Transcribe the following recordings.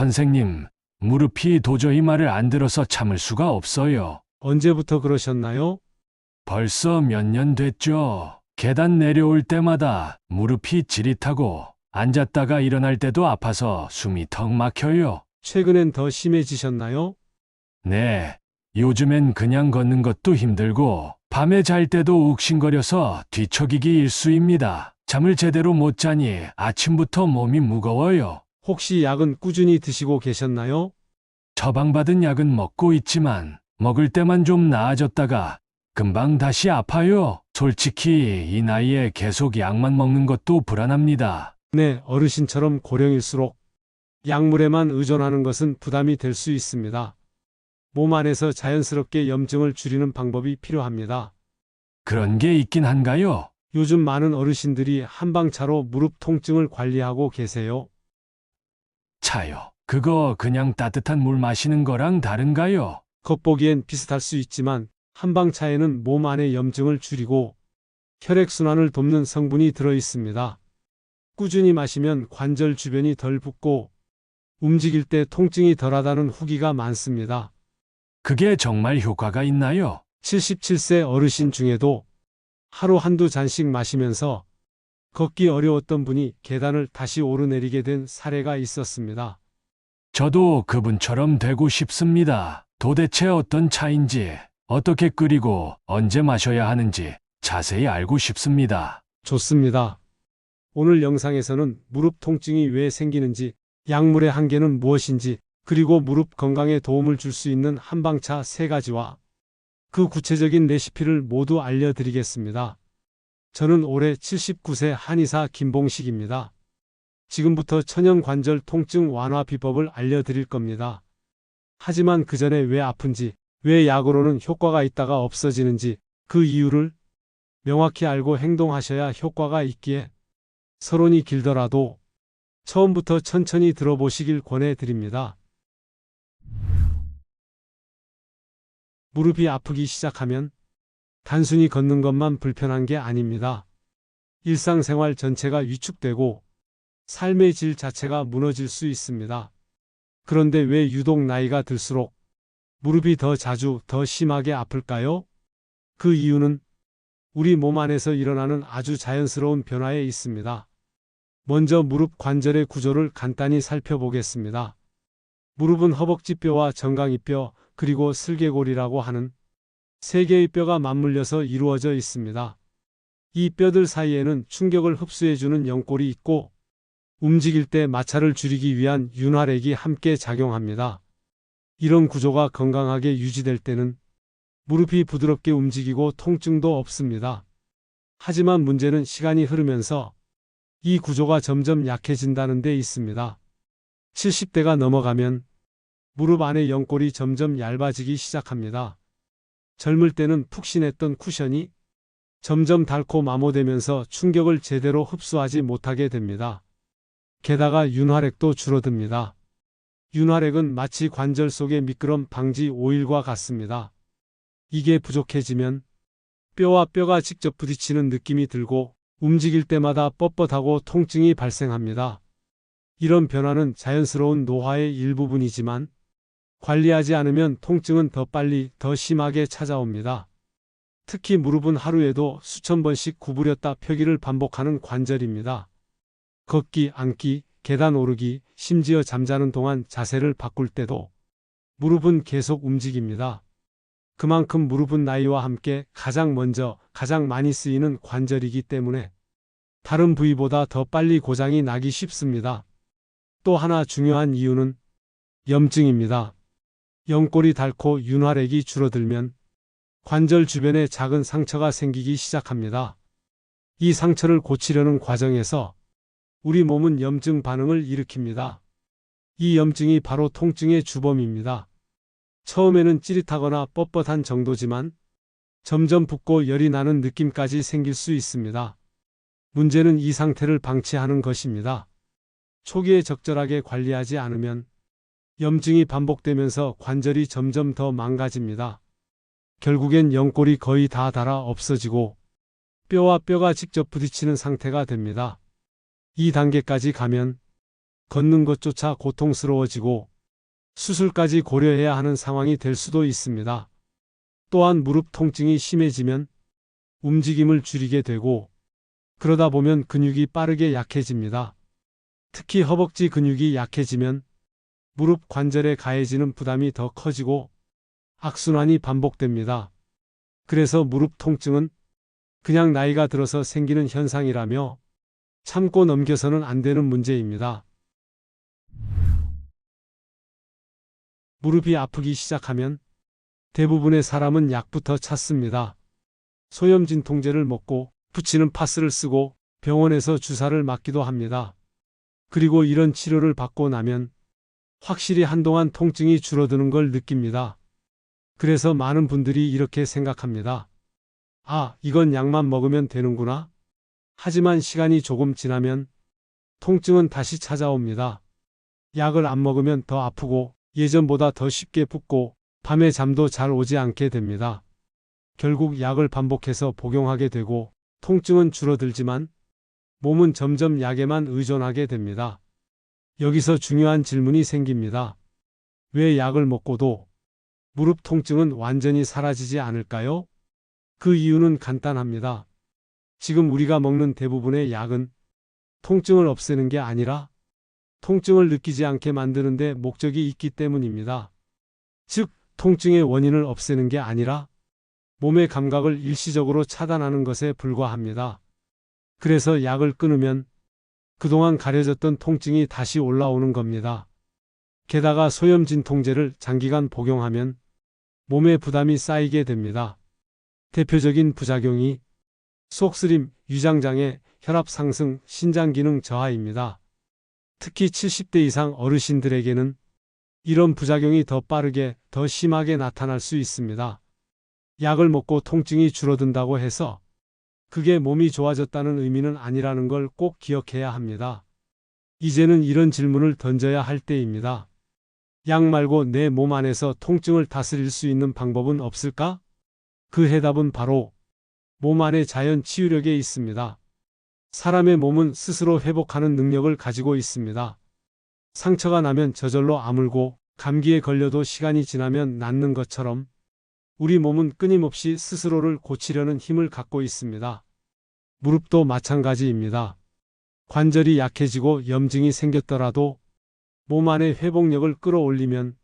선생님, 무릎이 도저히 말을 안 들어서 참을 수가 없어요. 언제부터 그러셨나요? 벌써 몇 년 됐죠. 계단 내려올 때마다 무릎이 지릿하고 앉았다가 일어날 때도 아파서 숨이 턱 막혀요. 최근엔 더 심해지셨나요? 네, 요즘엔 그냥 걷는 것도 힘들고 밤에 잘 때도 욱신거려서 뒤척이기 일쑤입니다. 잠을 제대로 못 자니 아침부터 몸이 무거워요. 혹시 약은 꾸준히 드시고 계셨나요? 처방받은 약은 먹고 있지만 먹을 때만 좀 나아졌다가 금방 다시 아파요. 솔직히 이 나이에 계속 약만 먹는 것도 불안합니다. 네, 어르신처럼 고령일수록 약물에만 의존하는 것은 부담이 될 수 있습니다. 몸 안에서 자연스럽게 염증을 줄이는 방법이 필요합니다. 그런 게 있긴 한가요? 요즘 많은 어르신들이 한방차로 무릎 통증을 관리하고 계세요. 차요. 그거 그냥 따뜻한 물 마시는 거랑 다른가요? 겉보기엔 비슷할 수 있지만 한방차에는 몸 안의 염증을 줄이고 혈액순환을 돕는 성분이 들어 있습니다. 꾸준히 마시면 관절 주변이 덜 붓고 움직일 때 통증이 덜하다는 후기가 많습니다. 그게 정말 효과가 있나요? 77세 어르신 중에도 하루 한두 잔씩 마시면서 걷기 어려웠던 분이 계단을 다시 오르내리게 된 사례가 있었습니다. 저도 그분처럼 되고 싶습니다. 도대체 어떤 차인지, 어떻게 끓이고 언제 마셔야 하는지 자세히 알고 싶습니다. 좋습니다. 오늘 영상에서는 무릎 통증이 왜 생기는지, 약물의 한계는 무엇인지, 그리고 무릎 건강에 도움을 줄 수 있는 한방차 3가지와 그 구체적인 레시피를 모두 알려드리겠습니다. 저는 올해 79세 한의사 김봉식입니다. 지금부터 천연 관절 통증 완화 비법을 알려드릴 겁니다. 하지만 그 전에 왜 아픈지, 왜 약으로는 효과가 있다가 없어지는지 그 이유를 명확히 알고 행동하셔야 효과가 있기에 서론이 길더라도 처음부터 천천히 들어보시길 권해드립니다. 무릎이 아프기 시작하면 단순히 걷는 것만 불편한 게 아닙니다. 일상생활 전체가 위축되고 삶의 질 자체가 무너질 수 있습니다. 그런데 왜 유독 나이가 들수록 무릎이 더 자주, 더 심하게 아플까요? 그 이유는 우리 몸 안에서 일어나는 아주 자연스러운 변화에 있습니다. 먼저 무릎 관절의 구조를 간단히 살펴보겠습니다. 무릎은 허벅지뼈와 정강이뼈, 그리고 슬개골이라고 하는 3개의 뼈가 맞물려서 이루어져 있습니다. 이 뼈들 사이에는 충격을 흡수해주는 연골이 있고 움직일 때 마찰을 줄이기 위한 윤활액이 함께 작용합니다. 이런 구조가 건강하게 유지될 때는 무릎이 부드럽게 움직이고 통증도 없습니다. 하지만 문제는 시간이 흐르면서 이 구조가 점점 약해진다는 데 있습니다. 70대가 넘어가면 무릎 안의 연골이 점점 얇아지기 시작합니다. 젊을 때는 푹신했던 쿠션이 점점 닳고 마모되면서 충격을 제대로 흡수하지 못하게 됩니다. 게다가 윤활액도 줄어듭니다. 윤활액은 마치 관절 속의 미끄럼 방지 오일과 같습니다. 이게 부족해지면 뼈와 뼈가 직접 부딪히는 느낌이 들고 움직일 때마다 뻣뻣하고 통증이 발생합니다. 이런 변화는 자연스러운 노화의 일부분이지만 관리하지 않으면 통증은 더 빨리, 더 심하게 찾아옵니다. 특히 무릎은 하루에도 수천 번씩 구부렸다 펴기를 반복하는 관절입니다. 걷기, 앉기, 계단 오르기, 심지어 잠자는 동안 자세를 바꿀 때도 무릎은 계속 움직입니다. 그만큼 무릎은 나이와 함께 가장 먼저, 가장 많이 쓰이는 관절이기 때문에 다른 부위보다 더 빨리 고장이 나기 쉽습니다. 또 하나 중요한 이유는 염증입니다. 연골이 닳고 윤활액이 줄어들면 관절 주변에 작은 상처가 생기기 시작합니다. 이 상처를 고치려는 과정에서 우리 몸은 염증 반응을 일으킵니다. 이 염증이 바로 통증의 주범입니다. 처음에는 찌릿하거나 뻣뻣한 정도지만 점점 붓고 열이 나는 느낌까지 생길 수 있습니다. 문제는 이 상태를 방치하는 것입니다. 초기에 적절하게 관리하지 않으면 염증이 반복되면서 관절이 점점 더 망가집니다. 결국엔 연골이 거의 다 닳아 없어지고 뼈와 뼈가 직접 부딪히는 상태가 됩니다. 이 단계까지 가면 걷는 것조차 고통스러워지고 수술까지 고려해야 하는 상황이 될 수도 있습니다. 또한 무릎 통증이 심해지면 움직임을 줄이게 되고 그러다 보면 근육이 빠르게 약해집니다. 특히 허벅지 근육이 약해지면 무릎 관절에 가해지는 부담이 더 커지고 악순환이 반복됩니다. 그래서 무릎 통증은 그냥 나이가 들어서 생기는 현상이라며 참고 넘겨서는 안 되는 문제입니다. 무릎이 아프기 시작하면 대부분의 사람은 약부터 찾습니다. 소염진통제를 먹고 붙이는 파스를 쓰고 병원에서 주사를 맞기도 합니다. 그리고 이런 치료를 받고 나면 확실히 한동안 통증이 줄어드는 걸 느낍니다. 그래서 많은 분들이 이렇게 생각합니다. 아, 이건 약만 먹으면 되는구나. 하지만 시간이 조금 지나면 통증은 다시 찾아옵니다. 약을 안 먹으면 더 아프고 예전보다 더 쉽게 붓고 밤에 잠도 잘 오지 않게 됩니다. 결국 약을 반복해서 복용하게 되고 통증은 줄어들지만 몸은 점점 약에만 의존하게 됩니다. 여기서 중요한 질문이 생깁니다. 왜 약을 먹고도 무릎 통증은 완전히 사라지지 않을까요? 그 이유는 간단합니다. 지금 우리가 먹는 대부분의 약은 통증을 없애는 게 아니라 통증을 느끼지 않게 만드는 데 목적이 있기 때문입니다. 즉, 통증의 원인을 없애는 게 아니라 몸의 감각을 일시적으로 차단하는 것에 불과합니다. 그래서 약을 끊으면 그동안 가려졌던 통증이 다시 올라오는 겁니다. 게다가 소염진통제를 장기간 복용하면 몸에 부담이 쌓이게 됩니다. 대표적인 부작용이 속쓰림, 위장장애, 혈압 상승, 신장 기능 저하입니다. 특히 70대 이상 어르신들에게는 이런 부작용이 더 빠르게, 더 심하게 나타날 수 있습니다. 약을 먹고 통증이 줄어든다고 해서 그게 몸이 좋아졌다는 의미는 아니라는 걸 꼭 기억해야 합니다. 이제는 이런 질문을 던져야 할 때입니다. 약 말고 내 몸 안에서 통증을 다스릴 수 있는 방법은 없을까? 그 해답은 바로 몸 안의 자연 치유력에 있습니다. 사람의 몸은 스스로 회복하는 능력을 가지고 있습니다. 상처가 나면 저절로 아물고 감기에 걸려도 시간이 지나면 낫는 것처럼 우리 몸은 끊임없이 스스로를 고치려는 힘을 갖고 있습니다. 무릎도 마찬가지입니다. 관절이 약해지고 염증이 생겼더라도 몸 안의 회복력을 끌어올리면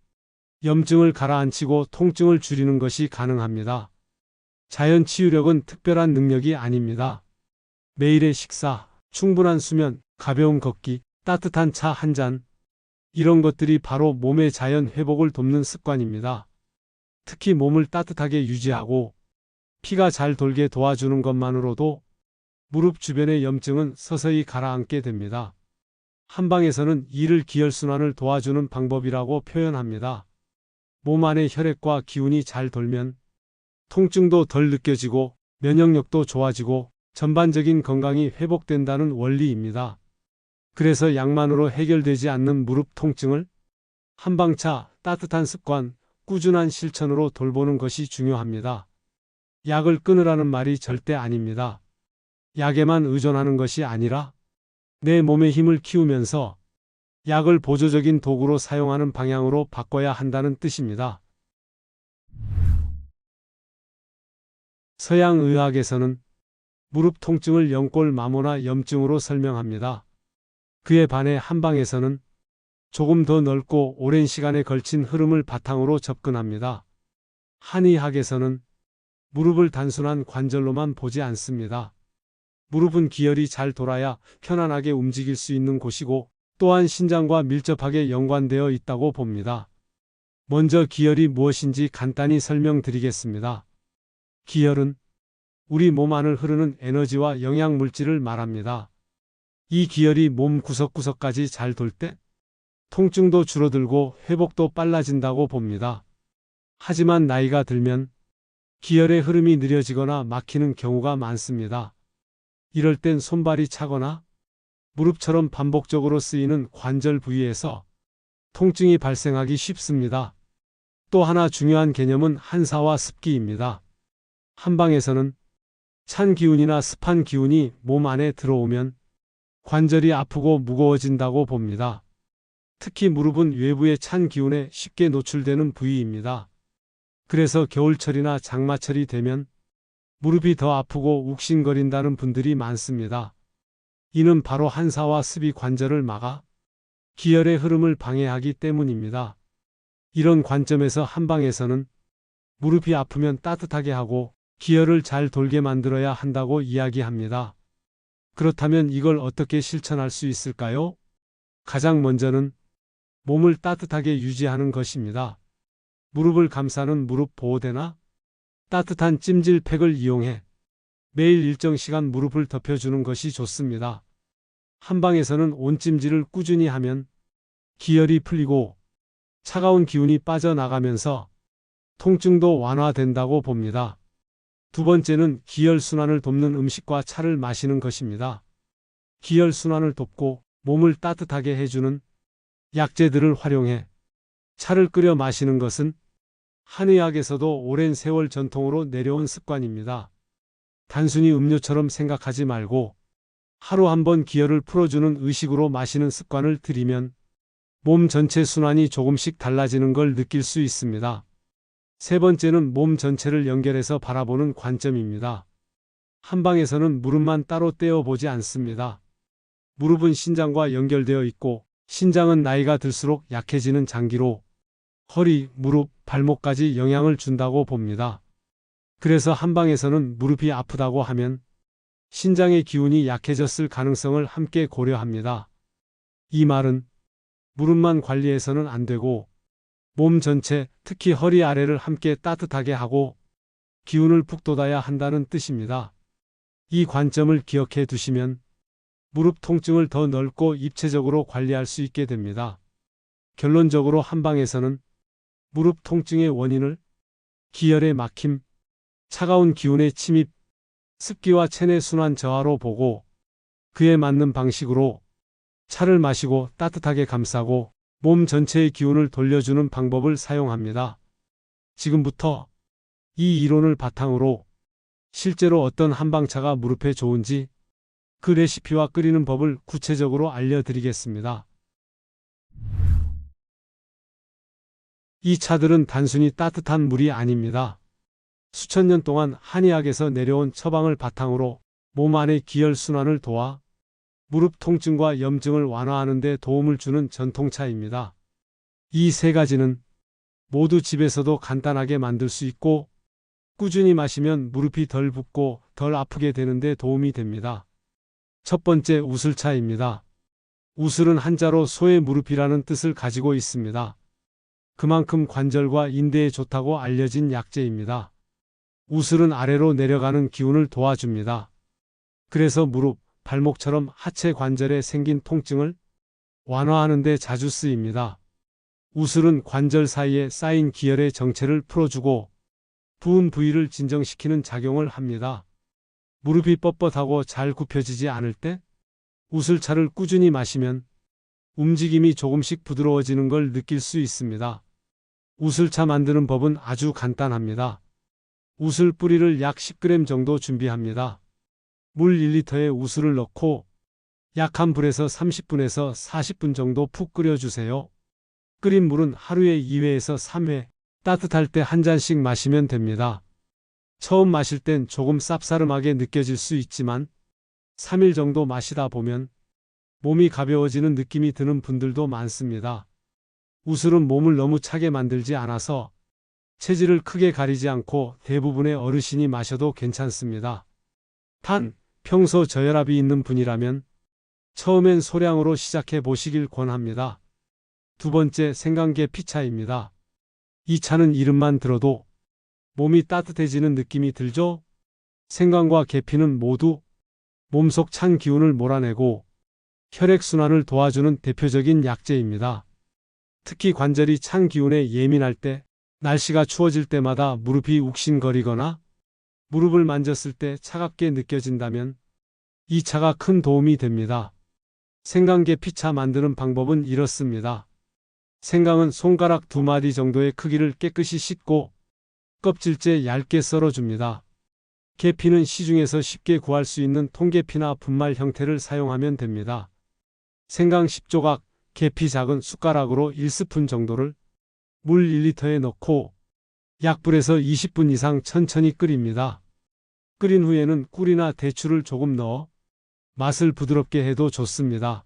염증을 가라앉히고 통증을 줄이는 것이 가능합니다. 자연 치유력은 특별한 능력이 아닙니다. 매일의 식사, 충분한 수면, 가벼운 걷기, 따뜻한 차 한 잔, 이런 것들이 바로 몸의 자연 회복을 돕는 습관입니다. 특히 몸을 따뜻하게 유지하고 피가 잘 돌게 도와주는 것만으로도 무릎 주변의 염증은 서서히 가라앉게 됩니다. 한방에서는 이를 기혈순환을 도와주는 방법이라고 표현합니다. 몸 안의 혈액과 기운이 잘 돌면 통증도 덜 느껴지고 면역력도 좋아지고 전반적인 건강이 회복된다는 원리입니다. 그래서 약만으로 해결되지 않는 무릎 통증을 한방차, 따뜻한 습관, 꾸준한 실천으로 돌보는 것이 중요합니다. 약을 끊으라는 말이 절대 아닙니다. 약에만 의존하는 것이 아니라 내 몸의 힘을 키우면서 약을 보조적인 도구로 사용하는 방향으로 바꿔야 한다는 뜻입니다. 서양 의학에서는 무릎 통증을 영골 마모나 염증으로 설명합니다. 그에 반해 한방에서는 조금 더 넓고 오랜 시간에 걸친 흐름을 바탕으로 접근합니다. 한의학에서는 무릎을 단순한 관절로만 보지 않습니다. 무릎은 기혈이 잘 돌아야 편안하게 움직일 수 있는 곳이고 또한 신장과 밀접하게 연관되어 있다고 봅니다. 먼저 기혈이 무엇인지 간단히 설명드리겠습니다. 기혈은 우리 몸 안을 흐르는 에너지와 영양 물질을 말합니다. 이 기혈이 몸 구석구석까지 잘 돌 때 통증도 줄어들고 회복도 빨라진다고 봅니다. 하지만 나이가 들면 기혈의 흐름이 느려지거나 막히는 경우가 많습니다. 이럴 땐 손발이 차거나 무릎처럼 반복적으로 쓰이는 관절 부위에서 통증이 발생하기 쉽습니다. 또 하나 중요한 개념은 한사와 습기입니다. 한방에서는 찬 기운이나 습한 기운이 몸 안에 들어오면 관절이 아프고 무거워진다고 봅니다. 특히 무릎은 외부의 찬 기운에 쉽게 노출되는 부위입니다. 그래서 겨울철이나 장마철이 되면 무릎이 더 아프고 욱신거린다는 분들이 많습니다. 이는 바로 한사와 습이 관절을 막아 기혈의 흐름을 방해하기 때문입니다. 이런 관점에서 한방에서는 무릎이 아프면 따뜻하게 하고 기혈을 잘 돌게 만들어야 한다고 이야기합니다. 그렇다면 이걸 어떻게 실천할 수 있을까요? 가장 먼저는 몸을 따뜻하게 유지하는 것입니다. 무릎을 감싸는 무릎 보호대나 따뜻한 찜질팩을 이용해 매일 일정 시간 무릎을 덮여주는 것이 좋습니다. 한방에서는 온찜질을 꾸준히 하면 기혈이 풀리고 차가운 기운이 빠져나가면서 통증도 완화된다고 봅니다. 두 번째는 기혈순환을 돕는 음식과 차를 마시는 것입니다. 기혈순환을 돕고 몸을 따뜻하게 해주는 약재들을 활용해 차를 끓여 마시는 것은 한의학에서도 오랜 세월 전통으로 내려온 습관입니다. 단순히 음료처럼 생각하지 말고 하루 한 번 기혈을 풀어주는 의식으로 마시는 습관을 들이면 몸 전체 순환이 조금씩 달라지는 걸 느낄 수 있습니다. 세 번째는 몸 전체를 연결해서 바라보는 관점입니다. 한방에서는 무릎만 따로 떼어보지 않습니다. 무릎은 신장과 연결되어 있고 신장은 나이가 들수록 약해지는 장기로 허리, 무릎, 발목까지 영향을 준다고 봅니다. 그래서 한방에서는 무릎이 아프다고 하면 신장의 기운이 약해졌을 가능성을 함께 고려합니다. 이 말은 무릎만 관리해서는 안 되고 몸 전체, 특히 허리 아래를 함께 따뜻하게 하고 기운을 북돋아야 한다는 뜻입니다. 이 관점을 기억해 두시면 무릎 통증을 더 넓고 입체적으로 관리할 수 있게 됩니다. 결론적으로 한방에서는 무릎 통증의 원인을 기혈의 막힘, 차가운 기운의 침입, 습기와 체내 순환 저하로 보고 그에 맞는 방식으로 차를 마시고 따뜻하게 감싸고 몸 전체의 기운을 돌려주는 방법을 사용합니다. 지금부터 이 이론을 바탕으로 실제로 어떤 한방차가 무릎에 좋은지 그 레시피와 끓이는 법을 구체적으로 알려드리겠습니다. 이 차들은 단순히 따뜻한 물이 아닙니다. 수천 년 동안 한의학에서 내려온 처방을 바탕으로 몸 안의 기혈순환을 도와 무릎 통증과 염증을 완화하는 데 도움을 주는 전통차입니다. 이 세 가지는 모두 집에서도 간단하게 만들 수 있고 꾸준히 마시면 무릎이 덜 붓고 덜 아프게 되는 데 도움이 됩니다. 첫 번째, 우슬차입니다. 우슬은 한자로 소의 무릎이라는 뜻을 가지고 있습니다. 그만큼 관절과 인대에 좋다고 알려진 약재입니다. 우슬은 아래로 내려가는 기운을 도와줍니다. 그래서 무릎, 발목처럼 하체 관절에 생긴 통증을 완화하는 데 자주 쓰입니다. 우슬은 관절 사이에 쌓인 기혈의 정체를 풀어주고 부은 부위를 진정시키는 작용을 합니다. 무릎이 뻣뻣하고 잘 굽혀지지 않을 때 우슬차를 꾸준히 마시면 움직임이 조금씩 부드러워지는 걸 느낄 수 있습니다. 우슬차 만드는 법은 아주 간단합니다. 우슬 뿌리를 약 10g 정도 준비합니다. 물 1리터에 우슬을 넣고 약한 불에서 30분에서 40분 정도 푹 끓여주세요. 끓인 물은 하루에 2회에서 3회, 따뜻할 때 한 잔씩 마시면 됩니다. 처음 마실 땐 조금 쌉싸름하게 느껴질 수 있지만 3일 정도 마시다 보면 몸이 가벼워지는 느낌이 드는 분들도 많습니다. 우슬은 몸을 너무 차게 만들지 않아서 체질을 크게 가리지 않고 대부분의 어르신이 마셔도 괜찮습니다. 단, 평소 저혈압이 있는 분이라면 처음엔 소량으로 시작해 보시길 권합니다. 두 번째, 생강계 피차입니다. 이 차는 이름만 들어도 몸이 따뜻해지는 느낌이 들죠? 생강과 계피는 모두 몸속 찬 기운을 몰아내고 혈액순환을 도와주는 대표적인 약재입니다. 특히 관절이 찬 기운에 예민할 때, 날씨가 추워질 때마다 무릎이 욱신거리거나 무릎을 만졌을 때 차갑게 느껴진다면 이 차가 큰 도움이 됩니다. 생강계 피차 만드는 방법은 이렇습니다. 생강은 손가락 2마디 정도의 크기를 깨끗이 씻고 껍질째 얇게 썰어줍니다. 계피는 시중에서 쉽게 구할 수 있는 통계피나 분말 형태를 사용하면 됩니다. 생강 10조각, 계피 작은 숟가락으로 1스푼 정도를 물 1리터에 넣고 약불에서 20분 이상 천천히 끓입니다. 끓인 후에는 꿀이나 대추를 조금 넣어 맛을 부드럽게 해도 좋습니다.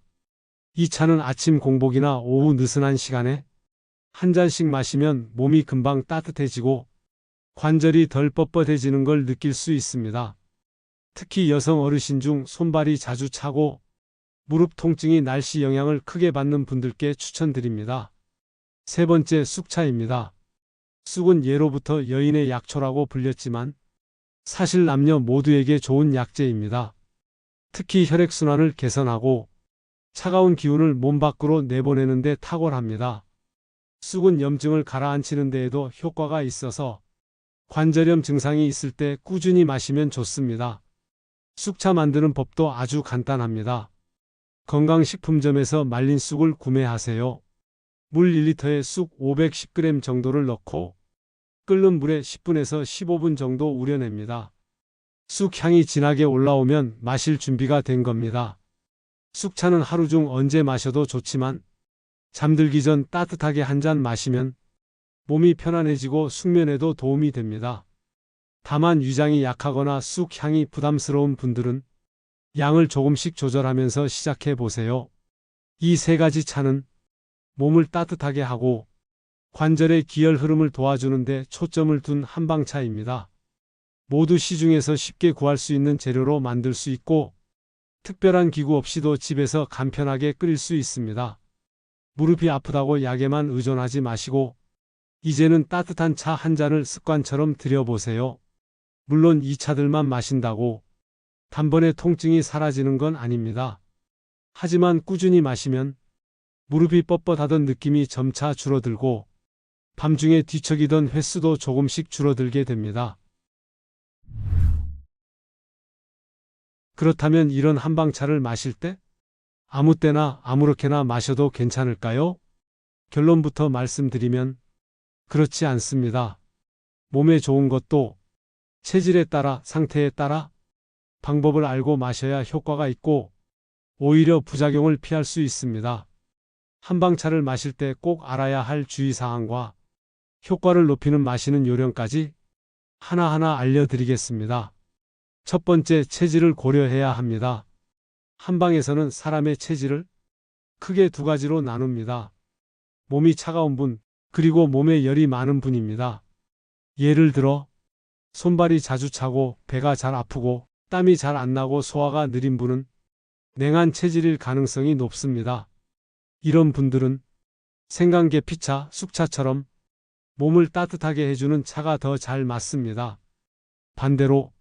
이 차는 아침 공복이나 오후 느슨한 시간에 한 잔씩 마시면 몸이 금방 따뜻해지고 관절이 덜 뻣뻣해지는 걸 느낄 수 있습니다. 특히 여성 어르신 중 손발이 자주 차고 무릎 통증이 날씨 영향을 크게 받는 분들께 추천드립니다. 세 번째, 쑥차입니다. 쑥은 예로부터 여인의 약초라고 불렸지만 사실 남녀 모두에게 좋은 약재입니다. 특히 혈액순환을 개선하고 차가운 기운을 몸 밖으로 내보내는 데 탁월합니다. 쑥은 염증을 가라앉히는 데에도 효과가 있어서 관절염 증상이 있을 때 꾸준히 마시면 좋습니다. 쑥차 만드는 법도 아주 간단합니다. 건강식품점에서 말린 쑥을 구매하세요. 물 1리터에 쑥 510g 정도를 넣고 끓는 물에 10분에서 15분 정도 우려냅니다. 쑥 향이 진하게 올라오면 마실 준비가 된 겁니다. 쑥차는 하루 중 언제 마셔도 좋지만 잠들기 전 따뜻하게 한 잔 마시면 몸이 편안해지고 숙면에도 도움이 됩니다. 다만 위장이 약하거나 쑥 향이 부담스러운 분들은 양을 조금씩 조절하면서 시작해 보세요. 이 세 가지 차는 몸을 따뜻하게 하고 관절의 기혈 흐름을 도와주는 데 초점을 둔 한방차입니다. 모두 시중에서 쉽게 구할 수 있는 재료로 만들 수 있고 특별한 기구 없이도 집에서 간편하게 끓일 수 있습니다. 무릎이 아프다고 약에만 의존하지 마시고 이제는 따뜻한 차 한 잔을 습관처럼 들여보세요. 물론 이 차들만 마신다고 단번에 통증이 사라지는 건 아닙니다. 하지만 꾸준히 마시면 무릎이 뻣뻣하던 느낌이 점차 줄어들고 밤중에 뒤척이던 횟수도 조금씩 줄어들게 됩니다. 그렇다면 이런 한방차를 마실 때 아무 때나 아무렇게나 마셔도 괜찮을까요? 결론부터 말씀드리면 그렇지 않습니다. 몸에 좋은 것도 체질에 따라, 상태에 따라 방법을 알고 마셔야 효과가 있고 오히려 부작용을 피할 수 있습니다. 한방차를 마실 때 꼭 알아야 할 주의사항과 효과를 높이는 마시는 요령까지 하나하나 알려드리겠습니다. 첫 번째, 체질을 고려해야 합니다. 한방에서는 사람의 체질을 크게 두 가지로 나눕니다. 몸이 차가운 분, 그리고 몸에 열이 많은 분입니다. 예를 들어 손발이 자주 차고 배가 잘 아프고 땀이 잘 안 나고 소화가 느린 분은 냉한 체질일 가능성이 높습니다. 이런 분들은 생강계피차, 쑥차처럼 몸을 따뜻하게 해주는 차가 더 잘 맞습니다. 반대로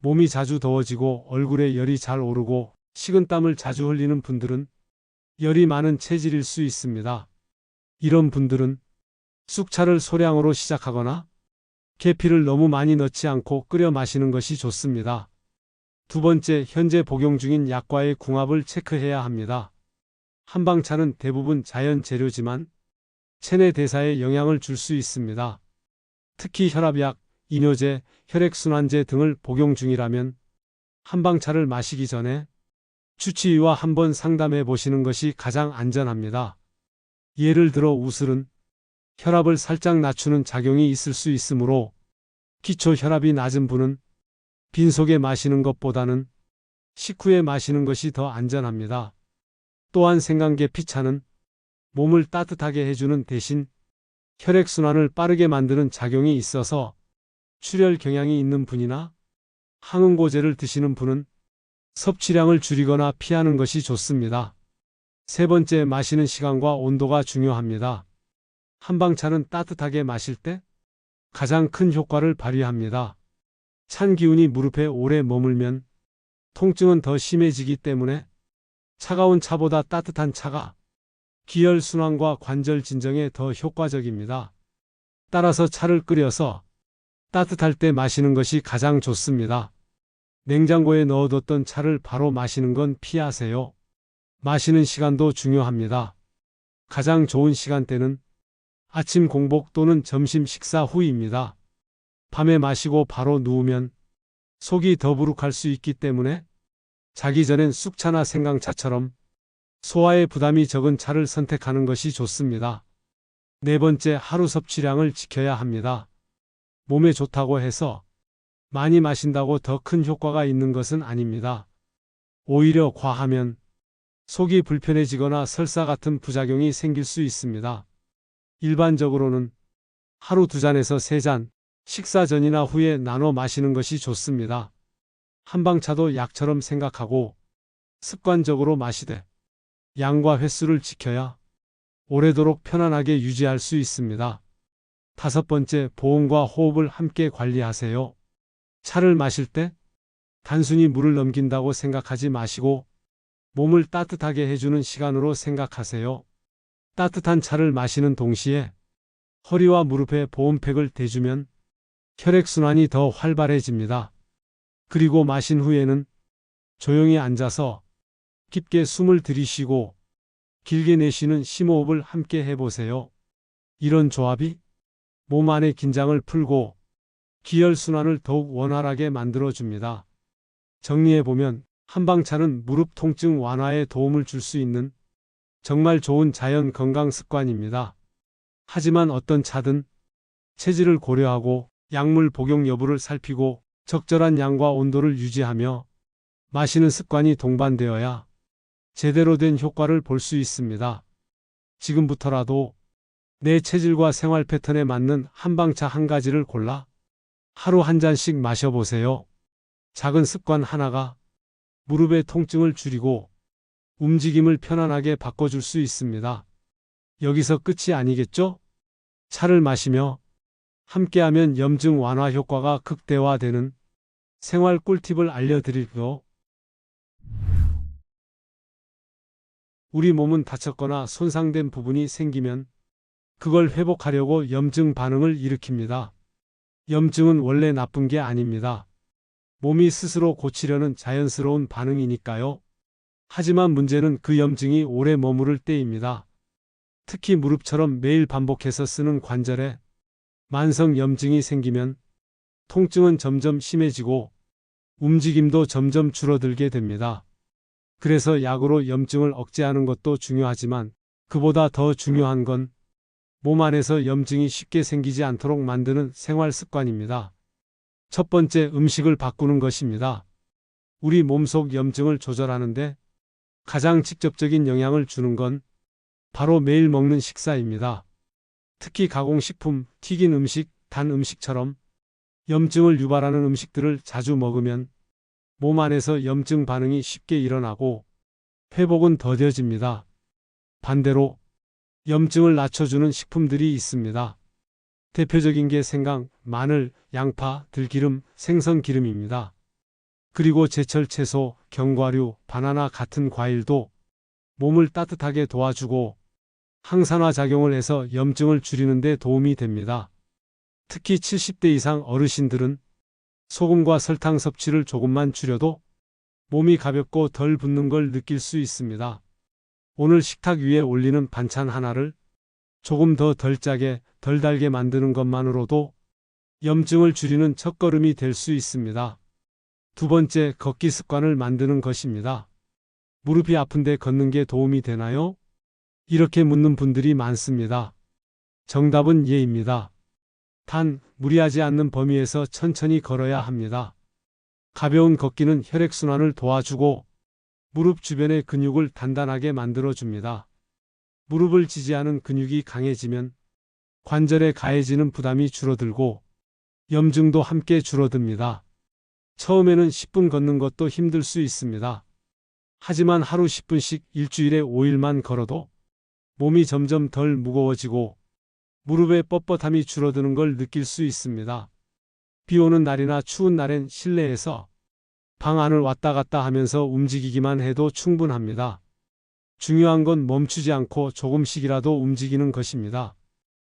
몸이 자주 더워지고 얼굴에 열이 잘 오르고 식은땀을 자주 흘리는 분들은 열이 많은 체질일 수 있습니다. 이런 분들은 쑥차를 소량으로 시작하거나 계피를 너무 많이 넣지 않고 끓여 마시는 것이 좋습니다. 두 번째, 현재 복용 중인 약과의 궁합을 체크해야 합니다. 한방차는 대부분 자연 재료지만 체내 대사에 영향을 줄 수 있습니다. 특히 혈압약, 이뇨제, 혈액순환제 등을 복용 중이라면 한방차를 마시기 전에 주치의와 한번 상담해 보시는 것이 가장 안전합니다. 예를 들어 우슬은 혈압을 살짝 낮추는 작용이 있을 수 있으므로 기초 혈압이 낮은 분은 빈속에 마시는 것보다는 식후에 마시는 것이 더 안전합니다. 또한 생강계피차는 몸을 따뜻하게 해주는 대신 혈액순환을 빠르게 만드는 작용이 있어서 출혈 경향이 있는 분이나 항응고제를 드시는 분은 섭취량을 줄이거나 피하는 것이 좋습니다. 세 번째, 마시는 시간과 온도가 중요합니다. 한방차는 따뜻하게 마실 때 가장 큰 효과를 발휘합니다. 찬 기운이 무릎에 오래 머물면 통증은 더 심해지기 때문에 차가운 차보다 따뜻한 차가 기혈 순환과 관절 진정에 더 효과적입니다. 따라서 차를 끓여서 따뜻할 때 마시는 것이 가장 좋습니다. 냉장고에 넣어뒀던 차를 바로 마시는 건 피하세요. 마시는 시간도 중요합니다. 가장 좋은 시간대는 아침 공복 또는 점심 식사 후입니다. 밤에 마시고 바로 누우면 속이 더부룩할 수 있기 때문에 자기 전엔 쑥차나 생강차처럼 소화에 부담이 적은 차를 선택하는 것이 좋습니다. 네 번째, 하루 섭취량을 지켜야 합니다. 몸에 좋다고 해서 많이 마신다고 더 큰 효과가 있는 것은 아닙니다. 오히려 과하면 속이 불편해지거나 설사 같은 부작용이 생길 수 있습니다. 일반적으로는 하루 2잔에서 3잔, 식사 전이나 후에 나눠 마시는 것이 좋습니다. 한방차도 약처럼 생각하고 습관적으로 마시되 양과 횟수를 지켜야 오래도록 편안하게 유지할 수 있습니다. 다섯 번째, 보온과 호흡을 함께 관리하세요. 차를 마실 때 단순히 물을 넘긴다고 생각하지 마시고 몸을 따뜻하게 해주는 시간으로 생각하세요. 따뜻한 차를 마시는 동시에 허리와 무릎에 보온팩을 대주면 혈액순환이 더 활발해집니다. 그리고 마신 후에는 조용히 앉아서 깊게 숨을 들이쉬고 길게 내쉬는 심호흡을 함께 해보세요. 이런 조합이 몸 안의 긴장을 풀고 기혈순환을 더욱 원활하게 만들어줍니다. 정리해보면 한방차는 무릎 통증 완화에 도움을 줄 수 있는 정말 좋은 자연 건강 습관입니다. 하지만 어떤 차든 체질을 고려하고 약물 복용 여부를 살피고 적절한 양과 온도를 유지하며 마시는 습관이 동반되어야 제대로 된 효과를 볼 수 있습니다. 지금부터라도 내 체질과 생활 패턴에 맞는 한방차 한 가지를 골라 하루 한 잔씩 마셔보세요. 작은 습관 하나가 무릎의 통증을 줄이고 움직임을 편안하게 바꿔줄 수 있습니다. 여기서 끝이 아니겠죠? 차를 마시며 함께하면 염증 완화 효과가 극대화되는 생활 꿀팁을 알려드릴게요. 우리 몸은 다쳤거나 손상된 부분이 생기면 그걸 회복하려고 염증 반응을 일으킵니다. 염증은 원래 나쁜 게 아닙니다. 몸이 스스로 고치려는 자연스러운 반응이니까요. 하지만 문제는 그 염증이 오래 머무를 때입니다. 특히 무릎처럼 매일 반복해서 쓰는 관절에 만성 염증이 생기면 통증은 점점 심해지고 움직임도 점점 줄어들게 됩니다. 그래서 약으로 염증을 억제하는 것도 중요하지만 그보다 더 중요한 건 몸 안에서 염증이 쉽게 생기지 않도록 만드는 생활 습관입니다. 첫 번째, 음식을 바꾸는 것입니다. 우리 몸속 염증을 조절하는데 가장 직접적인 영향을 주는 건 바로 매일 먹는 식사입니다. 특히 가공식품, 튀긴 음식, 단 음식처럼 염증을 유발하는 음식들을 자주 먹으면 몸 안에서 염증 반응이 쉽게 일어나고 회복은 더뎌집니다. 반대로 염증을 낮춰주는 식품들이 있습니다. 대표적인 게 생강, 마늘, 양파, 들기름, 생선기름입니다. 그리고 제철 채소, 견과류, 바나나 같은 과일도 몸을 따뜻하게 도와주고 항산화 작용을 해서 염증을 줄이는 데 도움이 됩니다. 특히 70대 이상 어르신들은 소금과 설탕 섭취를 조금만 줄여도 몸이 가볍고 덜 붓는 걸 느낄 수 있습니다. 오늘 식탁 위에 올리는 반찬 하나를 조금 더 덜 짜게, 덜 달게 만드는 것만으로도 염증을 줄이는 첫걸음이 될 수 있습니다. 두 번째, 걷기 습관을 만드는 것입니다. 무릎이 아픈데 걷는 게 도움이 되나요? 이렇게 묻는 분들이 많습니다. 정답은 예입니다. 단, 무리하지 않는 범위에서 천천히 걸어야 합니다. 가벼운 걷기는 혈액순환을 도와주고 무릎 주변의 근육을 단단하게 만들어줍니다. 무릎을 지지하는 근육이 강해지면 관절에 가해지는 부담이 줄어들고 염증도 함께 줄어듭니다. 처음에는 10분 걷는 것도 힘들 수 있습니다. 하지만 하루 10분씩 일주일에 5일만 걸어도 몸이 점점 덜 무거워지고 무릎의 뻣뻣함이 줄어드는 걸 느낄 수 있습니다. 비 오는 날이나 추운 날엔 실내에서 방 안을 왔다 갔다 하면서 움직이기만 해도 충분합니다. 중요한 건 멈추지 않고 조금씩이라도 움직이는 것입니다.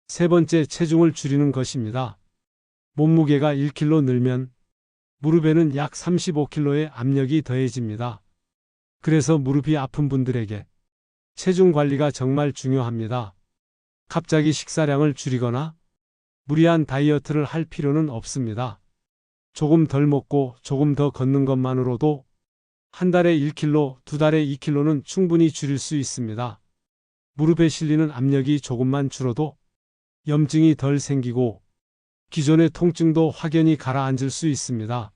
세 번째, 체중을 줄이는 것입니다. 몸무게가 1kg 늘면 무릎에는 약 35kg의 압력이 더해집니다. 그래서 무릎이 아픈 분들에게 체중 관리가 정말 중요합니다. 갑자기 식사량을 줄이거나 무리한 다이어트를 할 필요는 없습니다. 조금 덜 먹고 조금 더 걷는 것만으로도 한 달에 1kg, 두 달에 2kg는 충분히 줄일 수 있습니다. 무릎에 실리는 압력이 조금만 줄어도 염증이 덜 생기고 기존의 통증도 확연히 가라앉을 수 있습니다.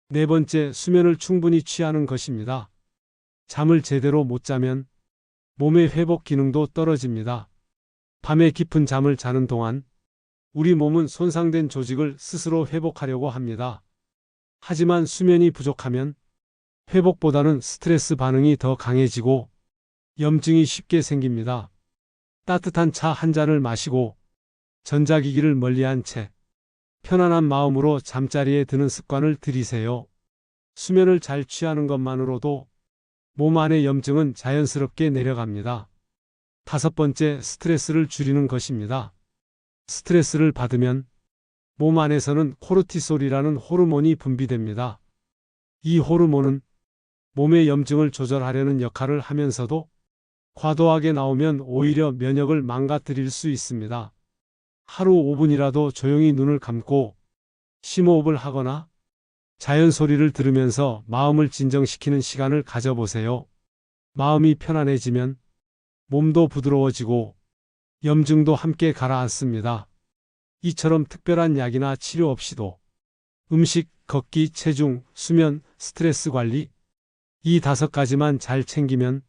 네 번째, 수면을 충분히 취하는 것입니다. 잠을 제대로 못 자면 몸의 회복 기능도 떨어집니다. 밤에 깊은 잠을 자는 동안 우리 몸은 손상된 조직을 스스로 회복하려고 합니다. 하지만 수면이 부족하면 회복보다는 스트레스 반응이 더 강해지고 염증이 쉽게 생깁니다. 따뜻한 차 한 잔을 마시고 전자기기를 멀리한 채 편안한 마음으로 잠자리에 드는 습관을 들이세요. 수면을 잘 취하는 것만으로도 몸 안의 염증은 자연스럽게 내려갑니다. 다섯 번째, 스트레스를 줄이는 것입니다. 스트레스를 받으면 몸 안에서는 코르티솔이라는 호르몬이 분비됩니다. 이 호르몬은 몸의 염증을 조절하려는 역할을 하면서도 과도하게 나오면 오히려 면역을 망가뜨릴 수 있습니다. 하루 5분이라도 조용히 눈을 감고 심호흡을 하거나 자연 소리를 들으면서 마음을 진정시키는 시간을 가져보세요. 마음이 편안해지면 몸도 부드러워지고 염증도 함께 가라앉습니다. 이처럼 특별한 약이나 치료 없이도 음식, 걷기, 체중, 수면, 스트레스 관리, 이 5가지만 잘 챙기면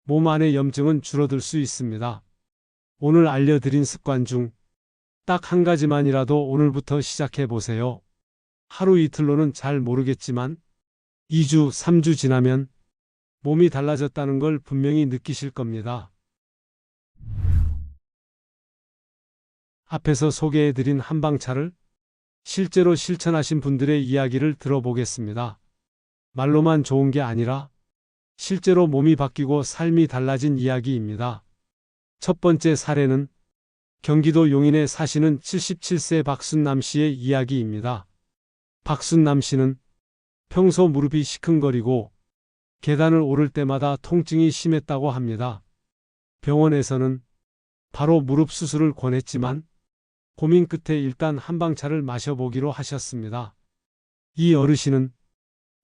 몸 안의 염증은 줄어들 수 있습니다. 오늘 알려드린 습관 중 딱 한 가지만이라도 오늘부터 시작해 보세요. 하루 이틀로는 잘 모르겠지만 2주, 3주 지나면 몸이 달라졌다는 걸 분명히 느끼실 겁니다. 앞에서 소개해드린 한방차를 실제로 실천하신 분들의 이야기를 들어보겠습니다. 말로만 좋은 게 아니라 실제로 몸이 바뀌고 삶이 달라진 이야기입니다. 첫 번째 사례는 경기도 용인에 사시는 77세 박순남 씨의 이야기입니다. 박순남 씨는 평소 무릎이 시큰거리고 계단을 오를 때마다 통증이 심했다고 합니다. 병원에서는 바로 무릎 수술을 권했지만 고민 끝에 일단 한방차를 마셔보기로 하셨습니다. 이 어르신은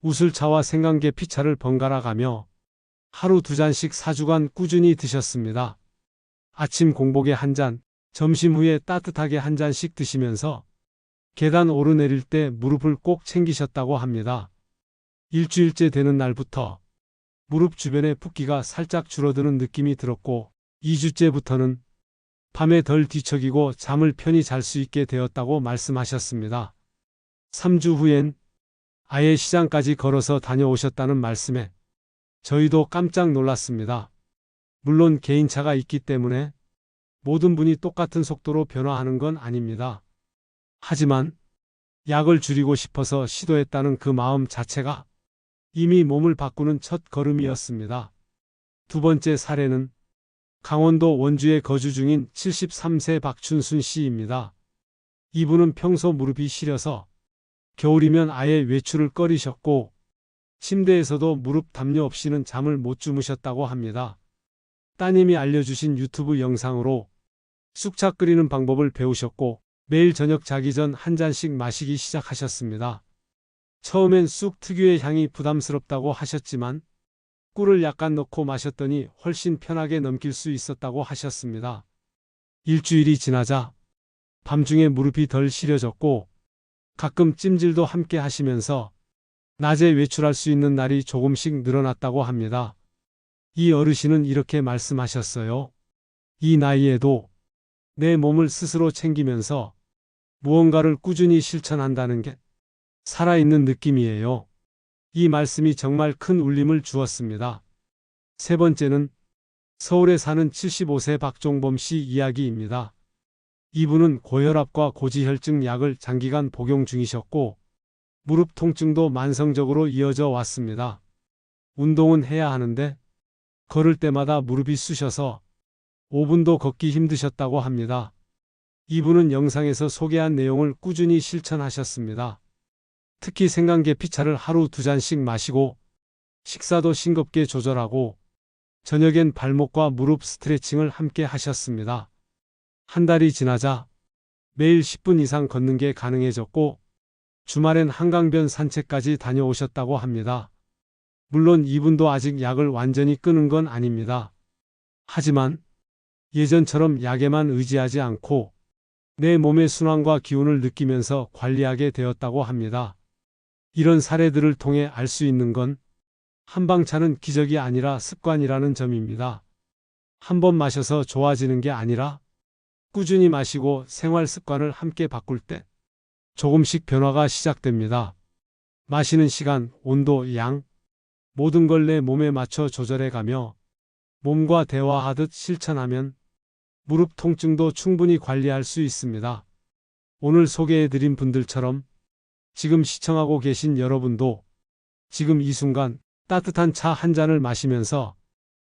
우슬차와 생강계피차를 번갈아 가며 하루 2잔씩 4주간 꾸준히 드셨습니다. 아침 공복에 한 잔, 점심 후에 따뜻하게 한 잔씩 드시면서 계단 오르내릴 때 무릎을 꼭 챙기셨다고 합니다. 일주일째 되는 날부터 무릎 주변의 붓기가 살짝 줄어드는 느낌이 들었고 2주째부터는 밤에 덜 뒤척이고 잠을 편히 잘 수 있게 되었다고 말씀하셨습니다. 3주 후엔 아예 시장까지 걸어서 다녀오셨다는 말씀에 저희도 깜짝 놀랐습니다. 물론 개인차가 있기 때문에 모든 분이 똑같은 속도로 변화하는 건 아닙니다. 하지만 약을 줄이고 싶어서 시도했다는 그 마음 자체가 이미 몸을 바꾸는 첫 걸음이었습니다. 두 번째 사례는 강원도 원주에 거주 중인 73세 박춘순 씨입니다. 이분은 평소 무릎이 시려서 겨울이면 아예 외출을 꺼리셨고 침대에서도 무릎 담요 없이는 잠을 못 주무셨다고 합니다. 따님이 알려주신 유튜브 영상으로 쑥차 끓이는 방법을 배우셨고 매일 저녁 자기 전 한 잔씩 마시기 시작하셨습니다. 처음엔 쑥 특유의 향이 부담스럽다고 하셨지만 꿀을 약간 넣고 마셨더니 훨씬 편하게 넘길 수 있었다고 하셨습니다. 일주일이 지나자 밤중에 무릎이 덜 시려졌고 가끔 찜질도 함께 하시면서 낮에 외출할 수 있는 날이 조금씩 늘어났다고 합니다. 이 어르신은 이렇게 말씀하셨어요. 이 나이에도 내 몸을 스스로 챙기면서 무언가를 꾸준히 실천한다는 게 살아있는 느낌이에요. 이 말씀이 정말 큰 울림을 주었습니다. 세 번째는 서울에 사는 75세 박종범 씨 이야기입니다. 이분은 고혈압과 고지혈증 약을 장기간 복용 중이셨고 무릎 통증도 만성적으로 이어져 왔습니다. 운동은 해야 하는데 걸을 때마다 무릎이 쑤셔서 5분도 걷기 힘드셨다고 합니다. 이분은 영상에서 소개한 내용을 꾸준히 실천하셨습니다. 특히 생강계피차를 하루 2잔씩 마시고 식사도 싱겁게 조절하고 저녁엔 발목과 무릎 스트레칭을 함께 하셨습니다. 한 달이 지나자 매일 10분 이상 걷는 게 가능해졌고 주말엔 한강변 산책까지 다녀오셨다고 합니다. 물론 이분도 아직 약을 완전히 끊은 건 아닙니다. 하지만 예전처럼 약에만 의지하지 않고 내 몸의 순환과 기운을 느끼면서 관리하게 되었다고 합니다. 이런 사례들을 통해 알 수 있는 건 한방차는 기적이 아니라 습관이라는 점입니다. 한 번 마셔서 좋아지는 게 아니라 꾸준히 마시고 생활 습관을 함께 바꿀 때 조금씩 변화가 시작됩니다. 마시는 시간, 온도, 양, 모든 걸 내 몸에 맞춰 조절해 가며 몸과 대화하듯 실천하면 무릎 통증도 충분히 관리할 수 있습니다. 오늘 소개해 드린 분들처럼 지금 시청하고 계신 여러분도 지금 이 순간 따뜻한 차 한 잔을 마시면서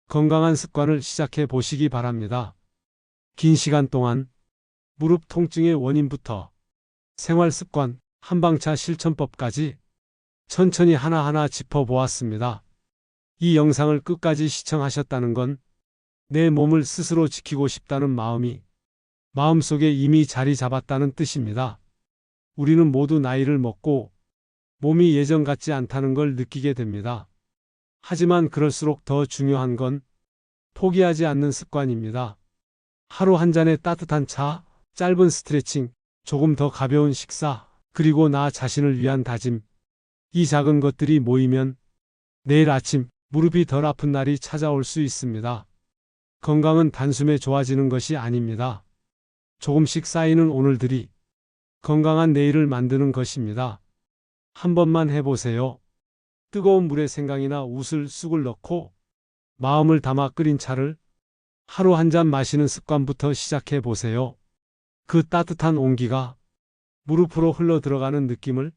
건강한 습관을 시작해 보시기 바랍니다. 긴 시간 동안 무릎 통증의 원인부터 생활 습관, 한방차 실천법까지 천천히 하나하나 짚어보았습니다. 이 영상을 끝까지 시청하셨다는 건 내 몸을 스스로 지키고 싶다는 마음이 마음속에 이미 자리 잡았다는 뜻입니다. 우리는 모두 나이를 먹고 몸이 예전 같지 않다는 걸 느끼게 됩니다. 하지만 그럴수록 더 중요한 건 포기하지 않는 습관입니다. 하루 한 잔의 따뜻한 차, 짧은 스트레칭, 조금 더 가벼운 식사, 그리고 나 자신을 위한 다짐. 이 작은 것들이 모이면 내일 아침 무릎이 덜 아픈 날이 찾아올 수 있습니다. 건강은 단숨에 좋아지는 것이 아닙니다. 조금씩 쌓이는 오늘들이 건강한 내일을 만드는 것입니다. 한 번만 해보세요. 뜨거운 물에 생강이나 우슬, 쑥을 넣고 마음을 담아 끓인 차를 하루 한 잔 마시는 습관부터 시작해 보세요. 그 따뜻한 온기가 무릎으로 흘러 들어가는 느낌을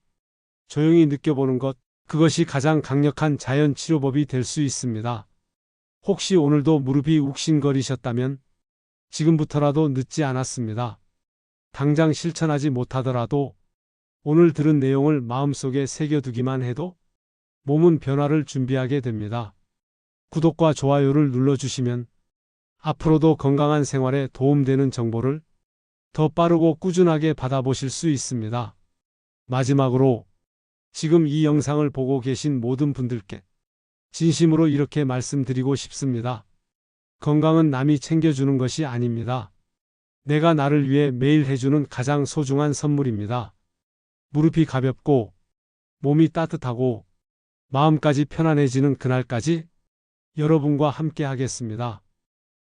조용히 느껴보는 것, 그것이 가장 강력한 자연 치료법이 될 수 있습니다. 혹시 오늘도 무릎이 욱신거리셨다면 지금부터라도 늦지 않았습니다. 당장 실천하지 못하더라도 오늘 들은 내용을 마음속에 새겨두기만 해도 몸은 변화를 준비하게 됩니다. 구독과 좋아요를 눌러주시면 앞으로도 건강한 생활에 도움되는 정보를 더 빠르고 꾸준하게 받아보실 수 있습니다. 마지막으로 지금 이 영상을 보고 계신 모든 분들께 진심으로 이렇게 말씀드리고 싶습니다. 건강은 남이 챙겨주는 것이 아닙니다. 내가 나를 위해 매일 해주는 가장 소중한 선물입니다. 무릎이 가볍고 몸이 따뜻하고 마음까지 편안해지는 그날까지 여러분과 함께 하겠습니다.